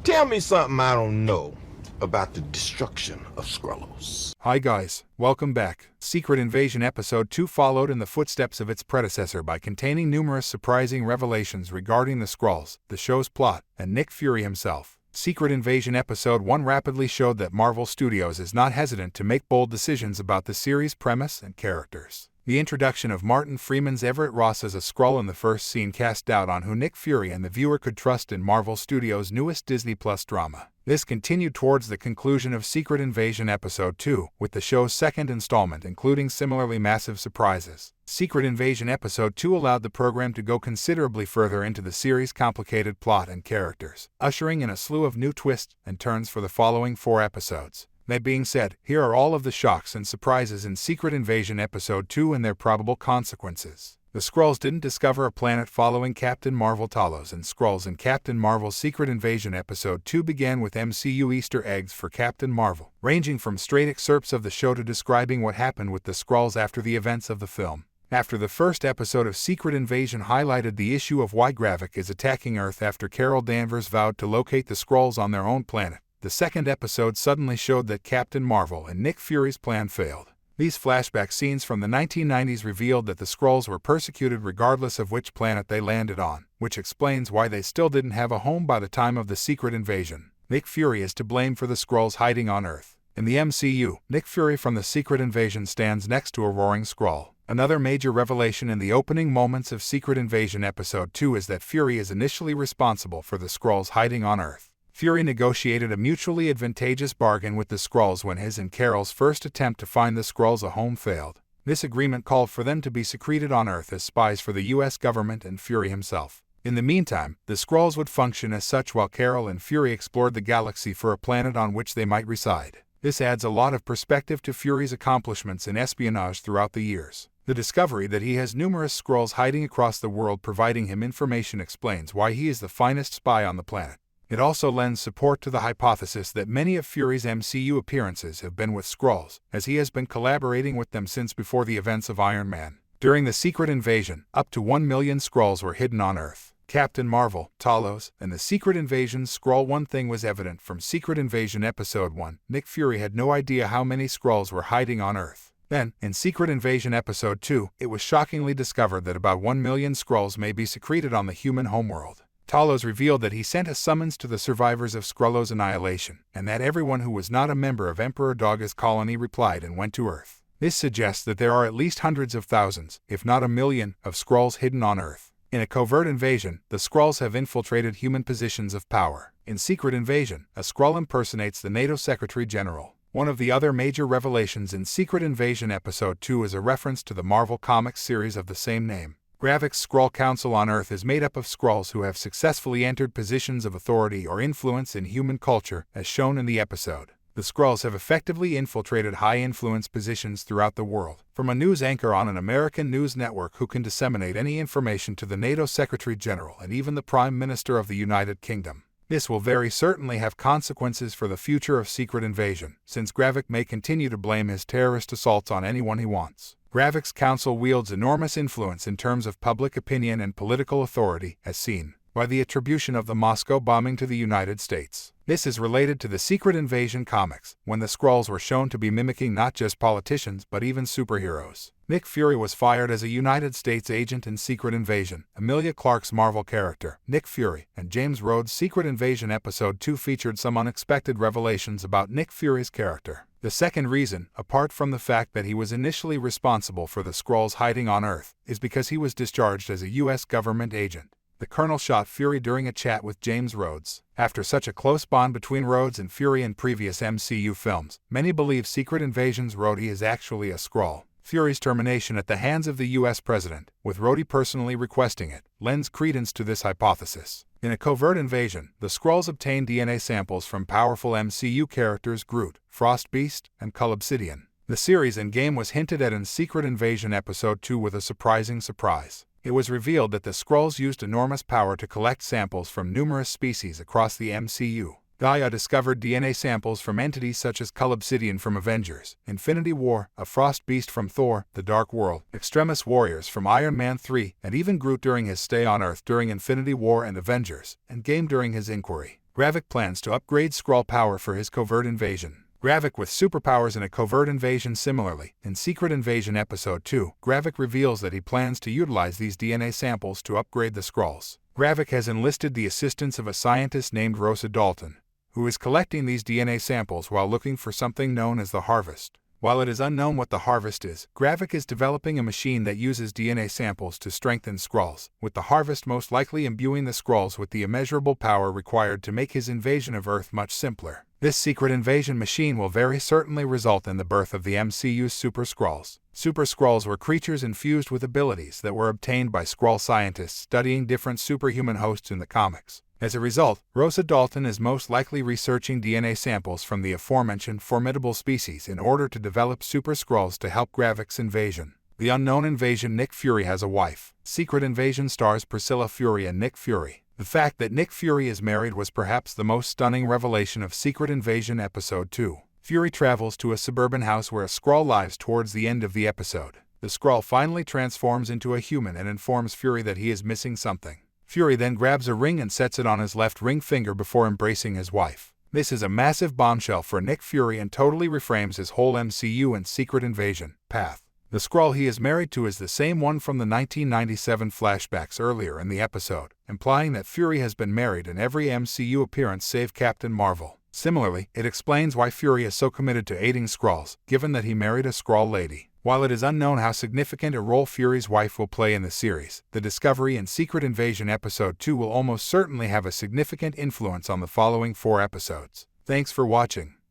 Tell me something I don't know about the destruction of Skrulls. Hi guys, welcome back. Secret Invasion Episode 2 followed in the footsteps of its predecessor by containing numerous surprising revelations regarding the Skrulls, the show's plot, and Nick Fury himself. Secret Invasion Episode 1 rapidly showed that Marvel Studios is not hesitant to make bold decisions about the series' premise and characters. The introduction of Martin Freeman's Everett Ross as a Skrull in the first scene cast doubt on who Nick Fury and the viewer could trust in Marvel Studios' newest Disney Plus drama. This continued towards the conclusion of Secret Invasion Episode 2, with the show's second installment including similarly massive surprises. Secret Invasion Episode 2 allowed the program to go considerably further into the series' complicated plot and characters, ushering in a slew of new twists and turns for the following 4 episodes. That being said, here are all of the shocks and surprises in Secret Invasion Episode 2 and their probable consequences. The Skrulls didn't discover a planet following Captain Marvel. Talos and Skrulls in Captain Marvel's Secret Invasion Episode 2 began with MCU Easter eggs for Captain Marvel, ranging from straight excerpts of the show to describing what happened with the Skrulls after the events of the film. After the first episode of Secret Invasion highlighted the issue of why Gravik is attacking Earth after Carol Danvers vowed to locate the Skrulls on their own planet, the second episode suddenly showed that Captain Marvel and Nick Fury's plan failed. These flashback scenes from the 1990s revealed that the Skrulls were persecuted regardless of which planet they landed on, which explains why they still didn't have a home by the time of the Secret Invasion. Nick Fury is to blame for the Skrulls hiding on Earth. In the MCU, Nick Fury from the Secret Invasion stands next to a roaring Skrull. Another major revelation in the opening moments of Secret Invasion Episode 2 is that Fury is initially responsible for the Skrulls hiding on Earth. Fury negotiated a mutually advantageous bargain with the Skrulls when his and Carol's first attempt to find the Skrulls a home failed. This agreement called for them to be secreted on Earth as spies for the US government and Fury himself. In the meantime, the Skrulls would function as such while Carol and Fury explored the galaxy for a planet on which they might reside. This adds a lot of perspective to Fury's accomplishments in espionage throughout the years. The discovery that he has numerous Skrulls hiding across the world providing him information explains why he is the finest spy on the planet. It also lends support to the hypothesis that many of Fury's MCU appearances have been with Skrulls, as he has been collaborating with them since before the events of Iron Man. During the Secret Invasion, up to 1 million Skrulls were hidden on Earth. Captain Marvel, Talos, and the Secret Invasion Skrull. One thing was evident from Secret Invasion Episode 1, Nick Fury had no idea how many Skrulls were hiding on Earth. Then, in Secret Invasion Episode 2, it was shockingly discovered that about 1 million Skrulls may be secreted on the human homeworld. Talos revealed that he sent a summons to the survivors of Skrullos' annihilation, and that everyone who was not a member of Emperor Doga's colony replied and went to Earth. This suggests that there are at least hundreds of thousands, if not a million, of Skrulls hidden on Earth. In a covert invasion, the Skrulls have infiltrated human positions of power. In Secret Invasion, a Skrull impersonates the NATO Secretary General. One of the other major revelations in Secret Invasion Episode 2 is a reference to the Marvel Comics series of the same name. Gravik's Skrull Council on Earth is made up of Skrulls who have successfully entered positions of authority or influence in human culture, as shown in the episode. The Skrulls have effectively infiltrated high-influence positions throughout the world, from a news anchor on an American news network who can disseminate any information to the NATO Secretary General and even the Prime Minister of the United Kingdom. This will very certainly have consequences for the future of Secret Invasion, since Gravik may continue to blame his terrorist assaults on anyone he wants. Gravik's council wields enormous influence in terms of public opinion and political authority, as seen by the attribution of the Moscow bombing to the United States. This is related to the Secret Invasion comics, when the Skrulls were shown to be mimicking not just politicians but even superheroes. Nick Fury was fired as a United States agent in Secret Invasion. Emilia Clarke's Marvel character, Nick Fury, and James Rhodes' Secret Invasion Episode 2 featured some unexpected revelations about Nick Fury's character. The second reason, apart from the fact that he was initially responsible for the Skrulls hiding on Earth, is because he was discharged as a US government agent. The Colonel shot Fury during a chat with James Rhodes. After such a close bond between Rhodes and Fury in previous MCU films, many believe Secret Invasion's Rhodey is actually a Skrull. Fury's termination at the hands of the US president, with Rhodey personally requesting it, lends credence to this hypothesis. In a covert invasion, the Skrulls obtained DNA samples from powerful MCU characters Groot, Frost Beast, and Cull Obsidian. The series and game was hinted at in Secret Invasion Episode 2 with a surprising surprise. It was revealed that the Skrulls used enormous power to collect samples from numerous species across the MCU. Gaia discovered DNA samples from entities such as Cull Obsidian from Avengers, Infinity War, a Frost Beast from Thor, The Dark World, Extremis Warriors from Iron Man 3, and even Groot during his stay on Earth during Infinity War and Avengers, and Game during his inquiry. Gravik plans to upgrade Skrull power for his covert invasion. Gravik with superpowers in a covert invasion. Similarly, in Secret Invasion Episode 2, Gravik reveals that he plans to utilize these DNA samples to upgrade the Skrulls. Gravik has enlisted the assistance of a scientist named Rosa Dalton, who is collecting these DNA samples while looking for something known as the Harvest. While it is unknown what the Harvest is, Gravik is developing a machine that uses DNA samples to strengthen Skrulls, with the Harvest most likely imbuing the Skrulls with the immeasurable power required to make his invasion of Earth much simpler. This secret invasion machine will very certainly result in the birth of the MCU's Super Skrulls. Super Skrulls were creatures infused with abilities that were obtained by Skrull scientists studying different superhuman hosts in the comics. As a result, Rosa Dalton is most likely researching DNA samples from the aforementioned formidable species in order to develop Super Skrulls to help Gravik's invasion. The Unknown Invasion. Nick Fury has a wife. Secret Invasion stars Priscilla Fury and Nick Fury. The fact that Nick Fury is married was perhaps the most stunning revelation of Secret Invasion Episode 2. Fury travels to a suburban house where a Skrull lives towards the end of the episode. The Skrull finally transforms into a human and informs Fury that he is missing something. Fury then grabs a ring and sets it on his left ring finger before embracing his wife. This is a massive bombshell for Nick Fury and totally reframes his whole MCU and Secret Invasion path. The Skrull he is married to is the same one from the 1997 flashbacks earlier in the episode, implying that Fury has been married in every MCU appearance save Captain Marvel. Similarly, it explains why Fury is so committed to aiding Skrulls, given that he married a Skrull lady. While it is unknown how significant a role Fury's wife will play in the series, the discovery in Secret Invasion Episode 2 will almost certainly have a significant influence on the following 4 episodes. Thanks for watching.